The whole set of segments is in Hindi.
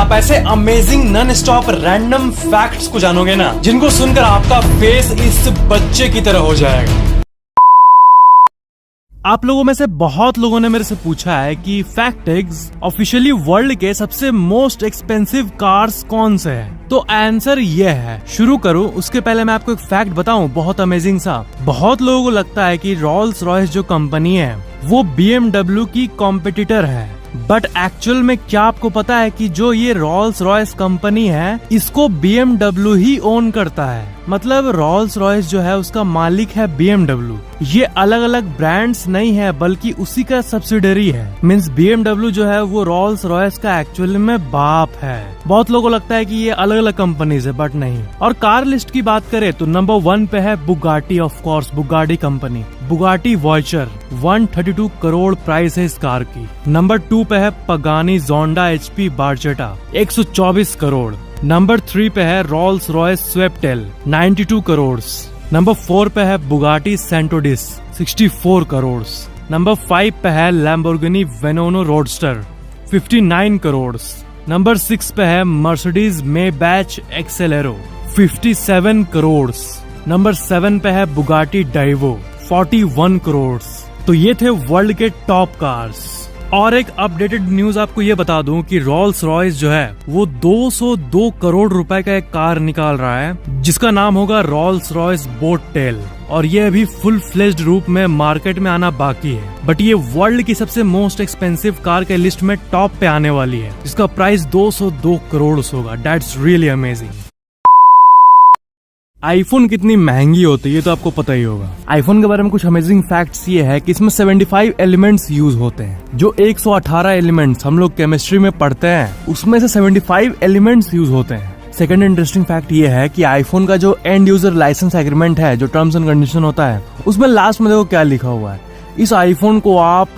आप ऐसे amazing non stop random facts को जानोगे ना, जिनको सुनकर आपका फेस इस बच्चे की तरह हो जाएगा। आप लोगों में से बहुत लोगों ने मेरे से पूछा है कि फैक्टिक्स ऑफिशियली वर्ल्ड के सबसे मोस्ट एक्सपेंसिव कार्स कौन से हैं? तो आंसर ये है। शुरू करूं उसके पहले मैं आपको एक फैक्ट बताऊं, बहुत अमेजिंग सा। बहुत लोगों को लगता है कि रॉल्स रॉयस जो कंपनी है वो BMW की कॉम्पिटिटर है, बट एक्चुअल में क्या आपको पता है कि जो ये रॉल्स रॉयस कंपनी है इसको BMW ही ओन करता है। मतलब रॉल्स रॉयस जो है उसका मालिक है BMW। ये अलग अलग ब्रांड्स नहीं है बल्कि उसी का सब्सिडरी है। मींस BMW जो है वो रॉल्स रॉयस का एक्चुअली में बाप है। बहुत लोगों को लगता है कि ये अलग अलग कंपनीज है, बट नहीं। और कार लिस्ट की बात करें तो नंबर 1 पे है Bugatti, of course Bugatti company. Bugatti Voiture 132 crore price है इस कार की। नंबर 2 पे है Pagani Zonda HP Barchetta 124 crore. Number 3 पे है Rolls Royce Sweptail 92 crore. Number 4 पे है बुगाटी सेंटोडिस 64 करोड़। नंबर 5 पे है लैम्बोर्गिनी वेनोनो रोडस्टर 59 करोड़। नंबर 6 पे है मर्सिडीज मेबैच एक्सेलेरो 57 करोड़। नंबर 7 पे है बुगाटी डाइवो 41 करोड़। तो ये थे वर्ल्ड के टॉप कार्स। और एक अपडेटेड न्यूज आपको ये बता दूं कि रॉल्स रॉयस जो है वो 202 करोड़ रुपए का एक कार निकाल रहा है जिसका नाम होगा रॉल्स रॉयस बोट टेल। और ये अभी फुल फ्लेज्ड रूप में मार्केट में आना बाकी है, बट ये वर्ल्ड की सबसे मोस्ट एक्सपेंसिव कार के लिस्ट में टॉप पे आने वाली है, जिसका प्राइस 202 करोड़ होगा। That's really amazing. आईफोन कितनी महंगी होती है तो आपको पता ही होगा। आईफोन के बारे में कुछ अमेजिंग फैक्ट्स ये है कि इसमें 75 एलिमेंट्स यूज होते हैं। जो 118 एलिमेंट्स हम लोग केमिस्ट्री में पढ़ते हैं उसमें से 75 एलिमेंट्स यूज होते हैं। सेकंड इंटरेस्टिंग फैक्ट ये है कि आईफोन का जो एंड यूजर लाइसेंस एग्रीमेंट है, जो टर्म्स एंड कंडीशन होता है, उसमें लास्ट में देखो क्या लिखा हुआ है। इस आईफोन को आप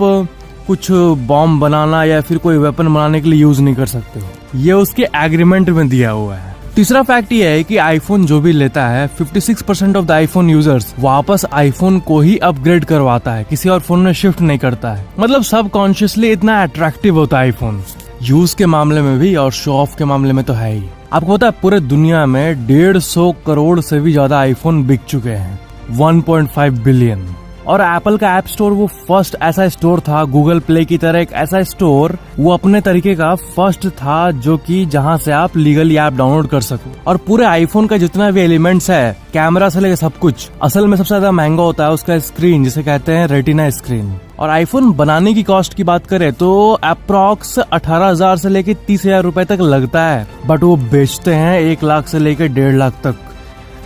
कुछ बॉम्ब बनाना या फिर कोई वेपन बनाने के लिए यूज नहीं कर सकते हो, ये उसके एग्रीमेंट में दिया हुआ है। तीसरा फैक्ट ये है कि आईफोन जो भी लेता है 56% ऑफ द आईफोन यूजर्स वापस आईफोन को ही अपग्रेड करवाता है, किसी और फोन में शिफ्ट नहीं करता है। मतलब सब कॉन्शियसली इतना अट्रैक्टिव होता है आईफोन, यूज के मामले में भी और शो ऑफ के मामले में तो है ही। आपको पता है पूरे दुनिया में 150 करोड़ से भी ज्यादा आईफोन बिक चुके हैं, 1.5 बिलियन। और एप्पल का ऐप स्टोर वो फर्स्ट ऐसा स्टोर था, गूगल प्ले की तरह एक ऐसा स्टोर, वो अपने तरीके का फर्स्ट था जो कि जहां से आप लीगली ऐप डाउनलोड कर सको। और पूरे आईफोन का जितना भी एलिमेंट्स है, कैमरा से लेकर सब कुछ, असल में सबसे ज्यादा महंगा होता है उसका स्क्रीन, जिसे कहते हैं रेटिना स्क्रीन। और आईफोन बनाने की कॉस्ट की बात करें तो अप्रोक्स 18,000 से लेकर 30,000 रुपए तक लगता है, बट वो बेचते हैं 1 लाख से लेकर 1.5 लाख तक।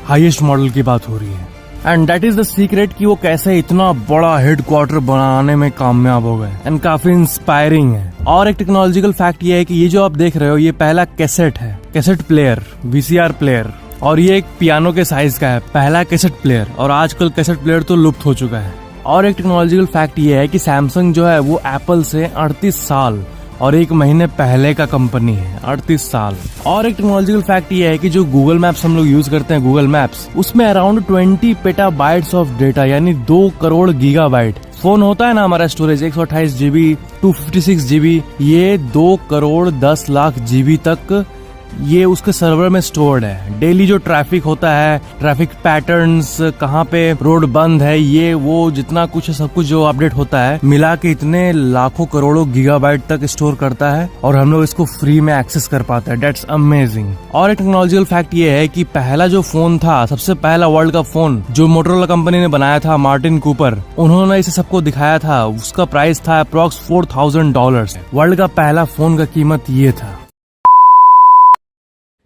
हाईएस्ट मॉडल की बात हो रही है। And that is the secret कि वो कैसे इतना बड़ा हेडक्वार्टर बनाने में कामयाब हो गए। एंड काफी इंस्पायरिंग है। और एक टेक्नोलॉजिकल फैक्ट ये है कि ये जो आप देख रहे हो ये पहला कैसेट है, कैसेट प्लेयर, VCR प्लेयर। और ये एक पियानो के साइज का है, पहला कैसेट प्लेयर। और आजकल कैसेट प्लेयर तो लुप्त हो चुका है। और एक टेक्नोलॉजिकल फैक्ट ये है कि सैमसंग जो है वो एप्पल से 38 साल और 1 महीने पहले का कंपनी है, 38 साल। और एक टेक्नोलॉजिकल फैक्ट ये है कि जो गूगल मैप्स हम लोग यूज करते हैं, गूगल मैप्स, उसमें अराउंड 20 पेटाबाइट्स ऑफ डेटा, यानी 2 करोड़ गीगाबाइट। फोन होता है ना हमारा स्टोरेज 128 GB, 256 GB, ये 2 करोड़ 10 लाख GB तक ये उसके सर्वर में स्टोर्ड है। डेली जो ट्रैफिक होता है, ट्रैफिक पैटर्न्स, कहाँ पे रोड बंद है, ये वो जितना कुछ है सब कुछ जो अपडेट होता है मिला के इतने लाखों करोड़ों गीगाबाइट तक स्टोर करता है और हम लोग इसको फ्री में एक्सेस कर पाते हैं। That's amazing. और एक टेक्नोलॉजिकल फैक्ट ये है कि पहला जो फोन था, सबसे पहला वर्ल्ड का फोन जो मोटोरोला कंपनी ने बनाया था, मार्टिन कूपर, उन्होंने इसे सबको दिखाया था। उसका प्राइस था अप्रोक्स $4,000। वर्ल्ड का पहला फोन का कीमत ये था।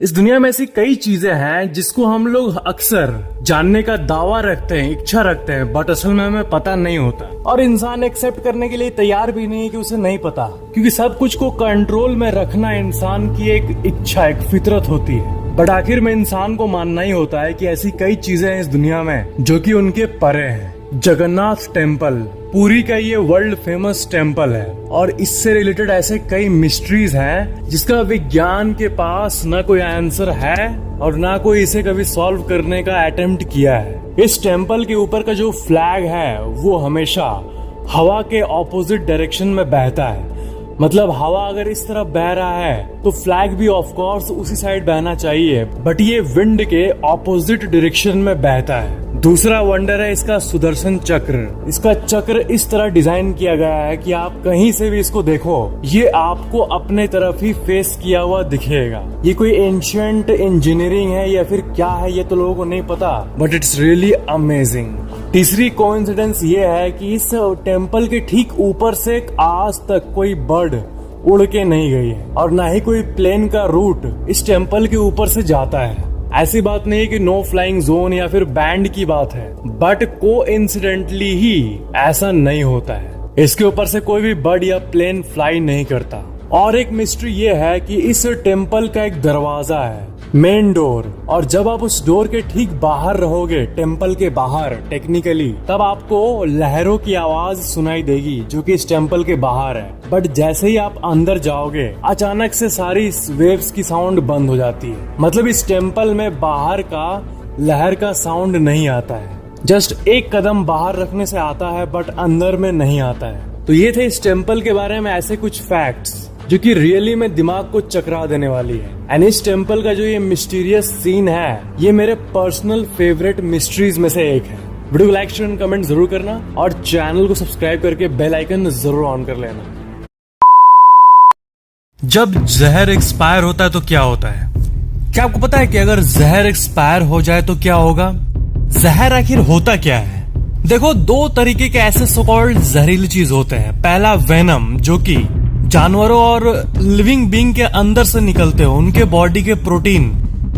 इस दुनिया में ऐसी कई चीजें हैं जिसको हम लोग अक्सर जानने का दावा रखते हैं, इच्छा रखते हैं, बट असल में हमें पता नहीं होता। और इंसान एक्सेप्ट करने के लिए तैयार भी नहीं है कि उसे नहीं पता, क्योंकि सब कुछ को कंट्रोल में रखना इंसान की एक इच्छा, एक फितरत होती है। बट आखिर में इंसान को मानना ही होता है कि ऐसी कई चीजें हैं इस दुनिया में जो कि उनके परे हैं। जगन्नाथ टेम्पल, पुरी का ये वर्ल्ड फेमस टेम्पल है, और इससे रिलेटेड ऐसे कई मिस्ट्रीज हैं जिसका विज्ञान के पास ना कोई आंसर है और ना कोई इसे कभी सॉल्व करने का अटेम्प्ट किया है। इस टेम्पल के ऊपर का जो फ्लैग है वो हमेशा हवा के ऑपोजिट डायरेक्शन में बहता है। मतलब हवा अगर इस तरफ बह रहा है तो फ्लैग भी ऑफ कोर्स उसी साइड बहना चाहिए, बट ये विंड के ऑपोजिट डायरेक्शन में बहता है। दूसरा वंडर है इसका सुदर्शन चक्र। इसका चक्र इस तरह डिजाइन किया गया है कि आप कहीं से भी इसको देखो, ये आपको अपने तरफ ही फेस किया हुआ दिखेगा। ये कोई एंशिएंट इंजीनियरिंग है या फिर क्या है ये तो लोगों को नहीं पता, बट इट्स रियली अमेजिंग। तीसरी कोइंसिडेंस ये है कि इस टेम्पल के ठीक ऊपर से आज तक कोई बर्ड उड़ के नहीं गई है और ना ही कोई प्लेन का रूट इस टेम्पल के ऊपर से जाता है। ऐसी बात नहीं कि नो फ्लाइंग जोन या फिर बैंड की बात है, बट कोइंसिडेंटली ही ऐसा नहीं होता है। इसके ऊपर से कोई भी बर्ड या प्लेन फ्लाई नहीं करता। और एक मिस्ट्री ये है कि इस टेम्पल का एक दरवाजा है, मेन डोर, और जब आप उस डोर के ठीक बाहर रहोगे, टेम्पल के बाहर टेक्निकली, तब आपको लहरों की आवाज सुनाई देगी जो कि इस टेम्पल के बाहर है। बट जैसे ही आप अंदर जाओगे अचानक से सारी वेव्स की साउंड बंद हो जाती है। मतलब इस टेम्पल में बाहर का लहर का साउंड नहीं आता है, जस्ट एक कदम बाहर रखने से आता है बट अंदर में नहीं आता है। तो ये थे इस टेम्पल के बारे में ऐसे कुछ फैक्ट्स जो कि रियली में दिमाग को चकरा देने वाली है। एंड इस टेम्पल का जो ये मिस्टीरियस सीन है, ये मेरे पर्सनल फेवरेट मिस्ट्रीज में से एक है। वीडियो को लाइक शेयर एंड कमेंट जरूर करना और चैनल को सब्सक्राइब करके बेल आइकन जरूर ऑन कर लेना। जब जहर एक्सपायर होता है तो क्या होता है? क्या आपको पता है कि अगर जहर एक्सपायर हो जाए तो क्या होगा? जहर आखिर होता क्या है? देखो, दो तरीके के ऐसे सो कॉल्ड जहरीली चीज होते हैं। पहला वेनम, जो कि जानवरों और लिविंग बीइंग के अंदर से निकलते हो, उनके बॉडी के प्रोटीन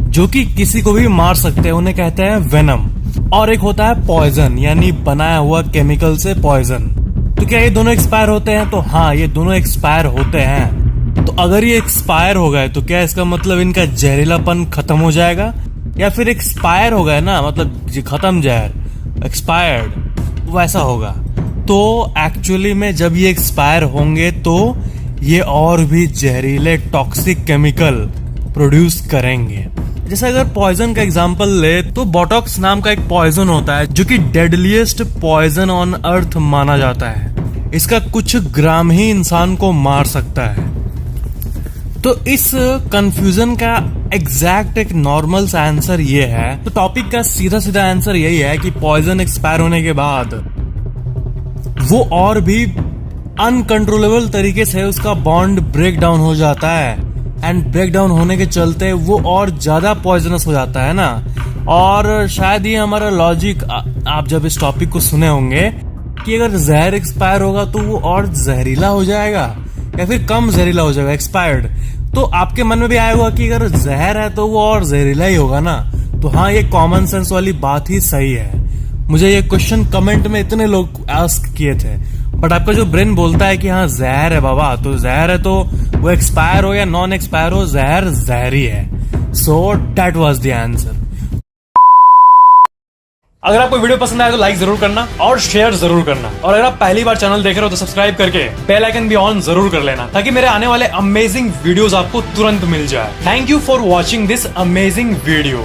जो कि किसी को भी मार सकते हैं, उन्हें कहते हैं वेनम। और एक होता है पॉइजन, यानी बनाया हुआ केमिकल से पॉइजन। तो क्या ये दोनों एक्सपायर होते हैं? तो हाँ, ये दोनों एक्सपायर होते हैं। तो अगर ये एक्सपायर हो गए तो क्या इसका मतलब इनका जहरीलापन खत्म हो जाएगा, या फिर एक्सपायर हो गए ना, मतलब खत्म जहर, एक्सपायर्ड, वैसा होगा? तो एक्चुअली में जब ये एक्सपायर होंगे तो ये और भी जहरीले टॉक्सिक केमिकल प्रोड्यूस करेंगे। जैसे अगर पॉइजन का एग्जांपल ले तो बोटॉक्स नाम का एक पॉइजन होता है जो कि डेडलीस्ट पॉइजन ऑन अर्थ माना जाता है। इसका कुछ ग्राम ही इंसान को मार सकता है। तो इस कंफ्यूजन का एग्जैक्ट एक नॉर्मल सा आंसर ये है, तो टॉपिक का सीधा सीधा आंसर यही है कि पॉइजन एक्सपायर होने के बाद वो और भी अनकंट्रोलेबल तरीके से उसका बॉन्ड ब्रेक डाउन हो जाता है, एंड ब्रेक डाउन होने के चलते वो और ज्यादा पॉइजनस हो जाता है ना। और शायद ये हमारा लॉजिक आप जब इस टॉपिक को सुने होंगे कि अगर जहर एक्सपायर होगा तो वो और जहरीला हो जाएगा या फिर कम जहरीला हो जाएगा, एक्सपायर्ड। तो आपके मन में भी आया होगा कि अगर जहर है तो वो और जहरीला ही होगा ना। तो हाँ, ये कॉमन सेंस वाली बात ही सही है। मुझे ये क्वेश्चन कमेंट में इतने लोग आस्क किए थे, बट आपका जो ब्रेन बोलता है कि हाँ जहर है बाबा, तो जहर है तो वो एक्सपायर हो या नॉन एक्सपायर हो, जहर जहरी है। So that was the answer. अगर आपको वीडियो पसंद आया तो लाइक जरूर करना और शेयर जरूर करना, और अगर आप पहली बार चैनल देख रहे हो तो सब्सक्राइब करके बेल आइकन भी ऑन जरूर कर लेना, ताकि मेरे आने वाले अमेजिंग वीडियोस आपको तुरंत मिल जाए। Thank you for watching this amazing video.